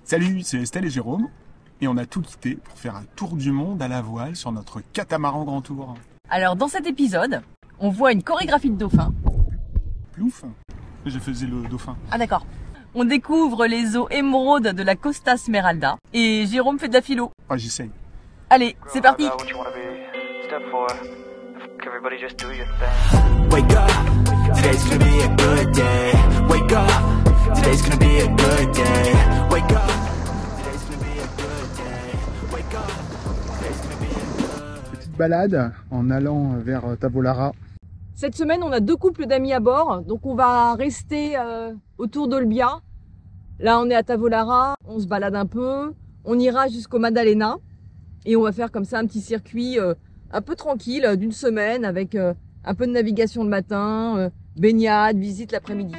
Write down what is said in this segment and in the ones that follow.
Salut, c'est Estelle et Jérôme, et on a tout quitté pour faire un tour du monde à la voile sur notre catamaran Grand Tour. Alors dans cet épisode, on voit une chorégraphie de dauphin. Plouf, je faisais le dauphin. Ah d'accord. On découvre les eaux émeraudes de la Costa Smeralda et Jérôme fait de la philo. Ah, j'essaye. Allez, c'est parti. Wake up, today's gonna be a good day. Wake up, today's gonna be a good day. Wake up, today's gonna be a good day. Wake up, today's gonna be a good. Petite balade en allant vers Tavolara. Cette semaine, on a 2 couples d'amis à bord, donc on va rester autour d'Olbia. Là, on est à Tavolara, on se balade un peu, on ira jusqu'au Maddalena et on va faire comme ça un petit circuit un peu tranquille d'une semaine avec un peu de navigation le matin, baignade, visite l'après-midi.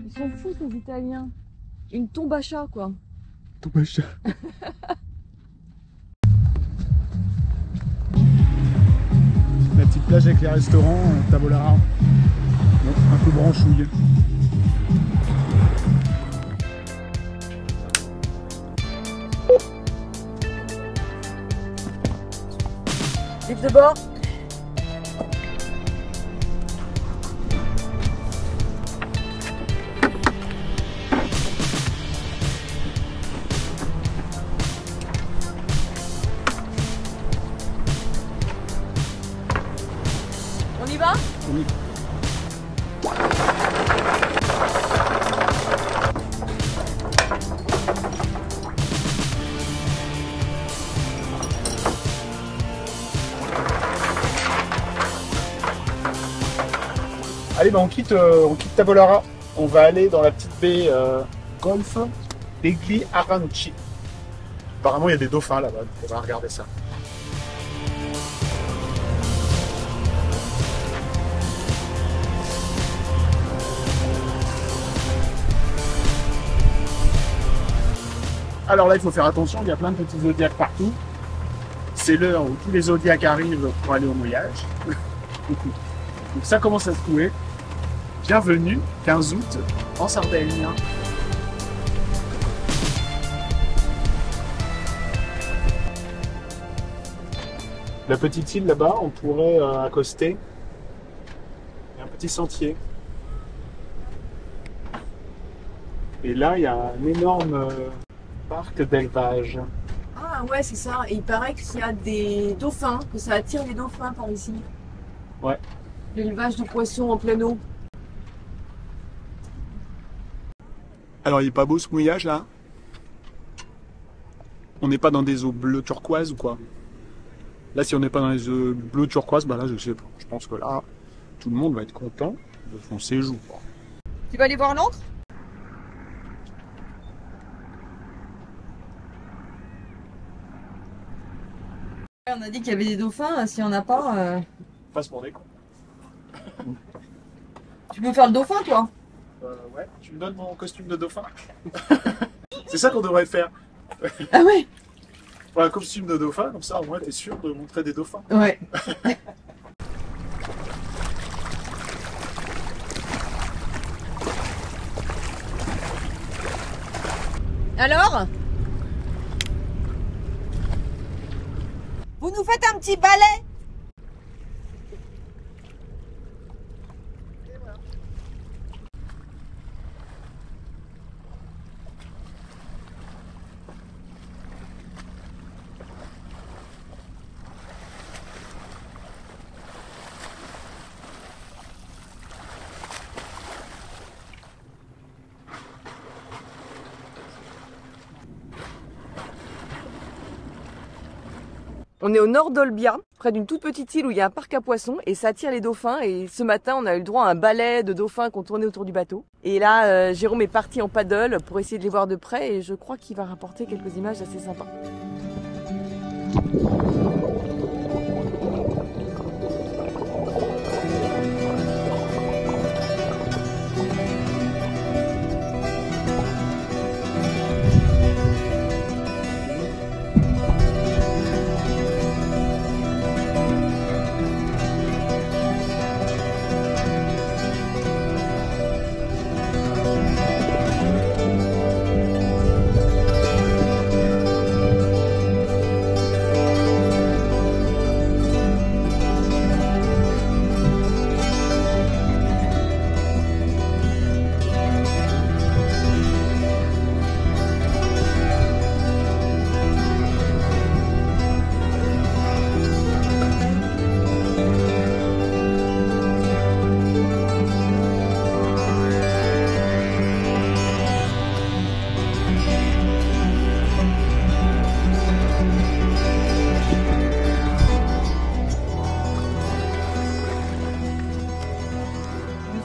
Ils sont fous ces Italiens. Une tombe à chat quoi. Tout pas cher. La petite plage avec les restaurants, Tavolara. Bon, un peu branchouille. Vite de bord. On y va? Oui. Allez, bah on quitte Tavolara. On va aller dans la petite baie Golfe degli Aranci. Apparemment, il y a des dauphins là-bas, donc on va regarder ça. Alors là, il faut faire attention, il y a plein de petits zodiacs partout. C'est l'heure où tous les zodiacs arrivent pour aller au mouillage. Donc ça commence à se couler. Bienvenue, 15 août, en Sardaigne. La petite île là-bas, on pourrait accoster. Il y a un petit sentier. Et là, il y a un énorme parc d'élevage. Ah ouais c'est ça, et il paraît qu'il y a des dauphins, que ça attire les dauphins par ici. Ouais. L'élevage de poissons en pleine eau. Alors, il est pas beau ce mouillage là? On n'est pas dans des eaux bleues turquoises ou quoi? Là, si on n'est pas dans les eaux bleues turquoises, bah là, je sais pas. Je pense que là, tout le monde va être content de son séjour. Tu vas aller voir l'encre? On a dit qu'il y avait des dauphins, s'il n'y en a pas... Passe pour des cons. Tu peux faire le dauphin toi? Ouais, tu me donnes mon costume de dauphin? C'est ça qu'on devrait faire. Ah ouais? Pour un costume de dauphin, comme ça, au moins, t'es sûr de montrer des dauphins. Ouais. Alors? Vous nous faites un petit balai? On est au nord d'Olbia, près d'une toute petite île où il y a un parc à poissons et ça attire les dauphins. Et ce matin, on a eu le droit à un balai de dauphins qu'on tournait autour du bateau. Et là, Jérôme est parti en paddle pour essayer de les voir de près et je crois qu'il va rapporter quelques images assez sympas.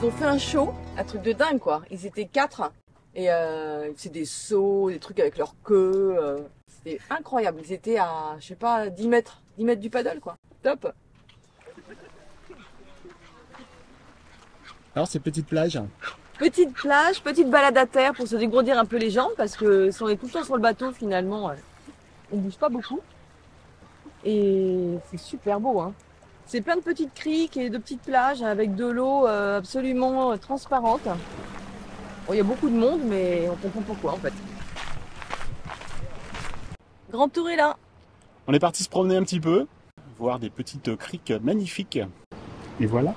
ont fait un show, un truc de dingue quoi. Ils étaient 4 et c'est des sauts, des trucs avec leur queue. C'était incroyable. Ils étaient à, je sais pas, 10 mètres du paddle quoi. Top. Alors ces petites plages. Petite plage, petite balade à terre pour se dégourdir un peu les jambes parce que si on est tout le temps sur le bateau finalement, on bouge pas beaucoup. Et c'est super beau hein. C'est plein de petites criques et de petites plages avec de l'eau absolument transparente. Bon, il y a beaucoup de monde, mais on comprend pourquoi en fait. Grand Tour est là. On est parti se promener un petit peu, voir des petites criques magnifiques. Et voilà.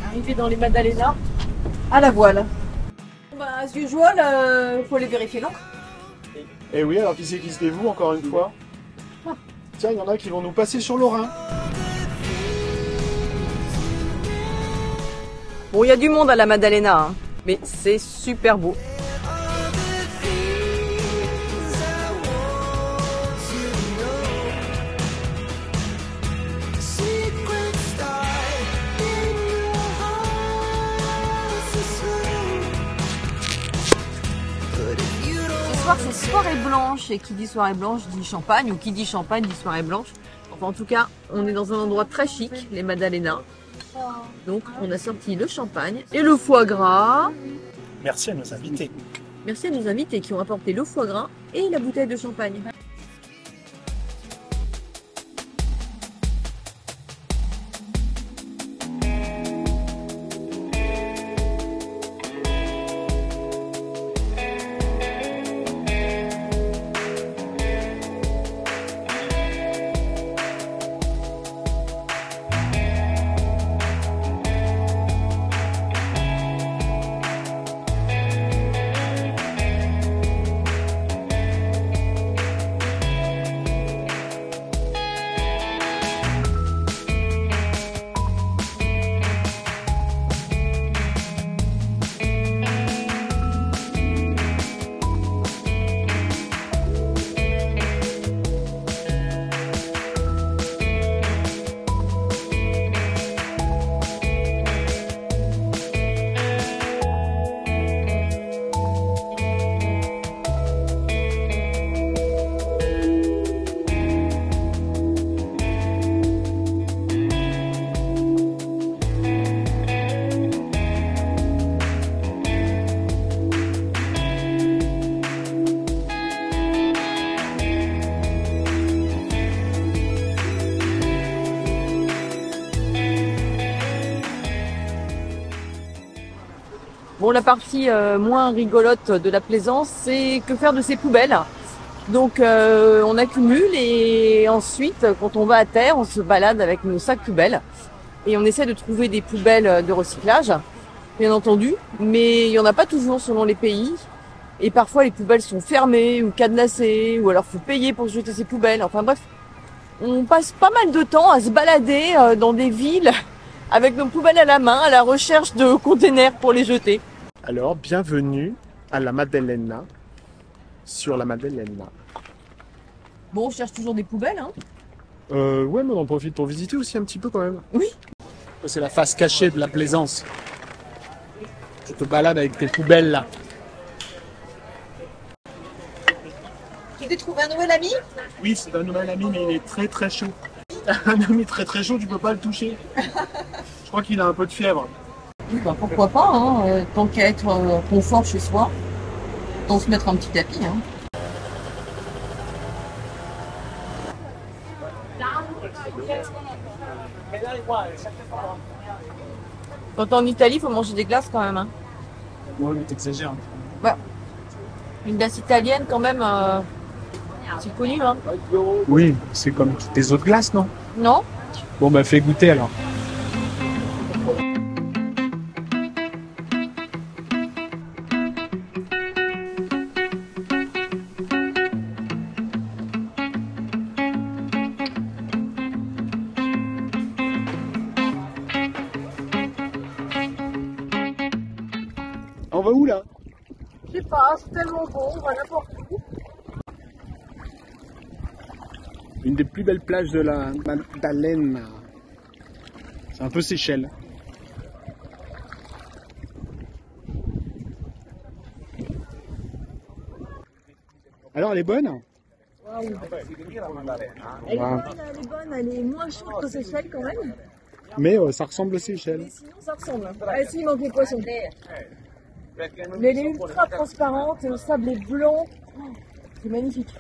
Arrivé dans les Madalenas, à la voile. Bah, as usual, faut les vérifier l'encre. Et oui, alors qui c'est qui se dévoue encore une fois? Tiens, il y en a qui vont nous passer sur le Rhin. Bon, il y a du monde à la Madalena, hein, mais c'est super beau. C'est soirée blanche et qui dit soirée blanche dit champagne ou qui dit champagne dit soirée blanche. Enfin en tout cas on est dans un endroit très chic, les Madalenas. Donc on a sorti le champagne et le foie gras. Merci à nos invités. Merci à nos invités qui ont apporté le foie gras et la bouteille de champagne. Bon, la partie moins rigolote de la plaisance, c'est que faire de ces poubelles. Donc on accumule et ensuite, quand on va à terre, on se balade avec nos sacs poubelles et on essaie de trouver des poubelles de recyclage, bien entendu, mais il n'y en a pas toujours selon les pays. Et parfois les poubelles sont fermées ou cadenassées, ou alors faut payer pour jeter ces poubelles. Enfin bref, on passe pas mal de temps à se balader dans des villes avec nos poubelles à la main, à la recherche de containers pour les jeter. Alors, bienvenue à la Madalena, sur la Madalena. Bon, on cherche toujours des poubelles, hein. Ouais, mais on en profite pour visiter aussi un petit peu quand même. Oui. C'est la face cachée de la plaisance. Tu te balades avec tes poubelles là. Tu t'es trouvé un nouvel ami? Oui, c'est un nouvel ami, mais il est très très chaud. Un ami très très chaud, tu peux pas le toucher. Je crois qu'il a un peu de fièvre. Oui, bah pourquoi pas, hein, tant qu'à être confort chez soi, tant se mettre un petit tapis. Hein. Quand t'es en Italie, il faut manger des glaces quand même. Hein. Ouais, mais t'exagères. Bah, une glace italienne quand même, c'est connu. Hein. Oui, c'est comme toutes les autres glaces, non? Non? Bon, bah fais goûter alors. on va où là? Je sais pas, c'est tellement beau, on va n'importe où. Une des plus belles plages de la Maddalena. C'est un peu Seychelles. Alors elle est bonne? Elle est bonne, elle est moins chaude que Seychelles quand même. Mais ça ressemble aux Seychelles. Mais sinon ça ressemble. Ah si, il manque les poissons. Mais elle est ultra transparente, le sable est blanc. Oh, c'est magnifique.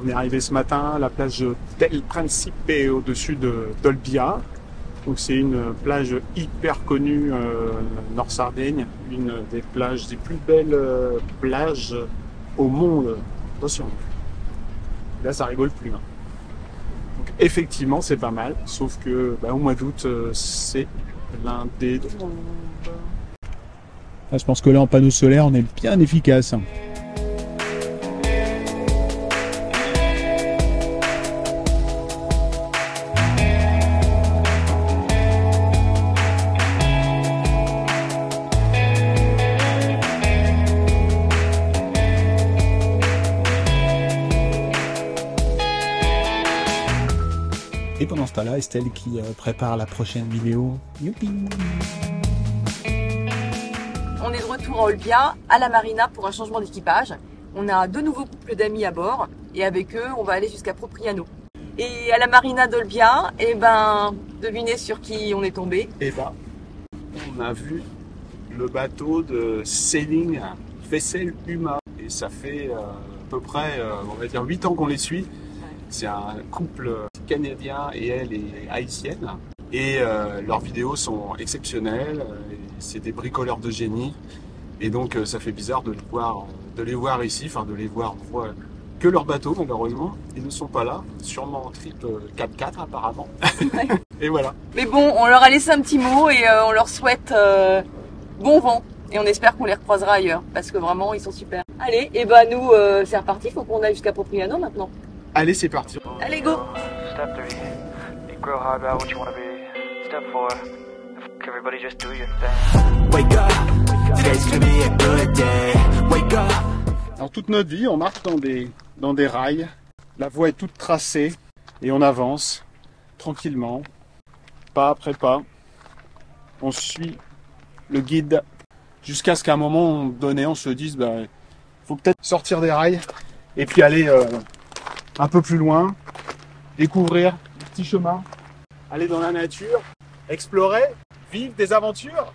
On est arrivé ce matin à la plage del Principe au-dessus d'Olbia. Donc c'est une plage hyper connue Nord-Sardaigne, une des plages des plus belles plages au monde. Attention, là ça rigole plus. Hein. Donc effectivement c'est pas mal, sauf que au mois d'août c'est l'un des... Ah, je pense que là en panneau solaire on est bien efficace. Et pendant ce temps-là, Estelle qui prépare la prochaine vidéo. Youpi! On est de retour à Olbia, à la marina pour un changement d'équipage. On a 2 nouveaux couples d'amis à bord et avec eux, on va aller jusqu'à Propriano. Et à la marina d'Olbia, devinez sur qui on est tombé? On a vu le bateau de sailing Vessel Uma. Et ça fait à peu près, on va dire 8 ans qu'on les suit. C'est un couple canadien et elle est haïtienne. Et leurs vidéos sont exceptionnelles. C'est des bricoleurs de génie. Et donc ça fait bizarre de les voir ici. Enfin de les voir, on voit que leur bateau malheureusement. Ils ne sont pas là. Sûrement en trip 4x4 apparemment. Et voilà. Mais bon, on leur a laissé un petit mot et on leur souhaite bon vent. Et on espère qu'on les recroisera ailleurs. Parce que vraiment, ils sont super. Allez, et nous, c'est reparti. Faut qu'on aille jusqu'à Propriano maintenant. Allez, c'est parti. Allez, go! Step 3, think real hard about what you want to be. Step 4, everybody just do your thing. Wake up, today's gonna be a good day. Wake up. Alors toute notre vie, on marche dans des rails. La voie est toute tracée et on avance tranquillement, pas après pas. On suit le guide jusqu'à ce qu'à un moment donné, on se dise, faut peut-être sortir des rails et puis aller un peu plus loin, découvrir des petits chemins, aller dans la nature, explorer, vivre des aventures.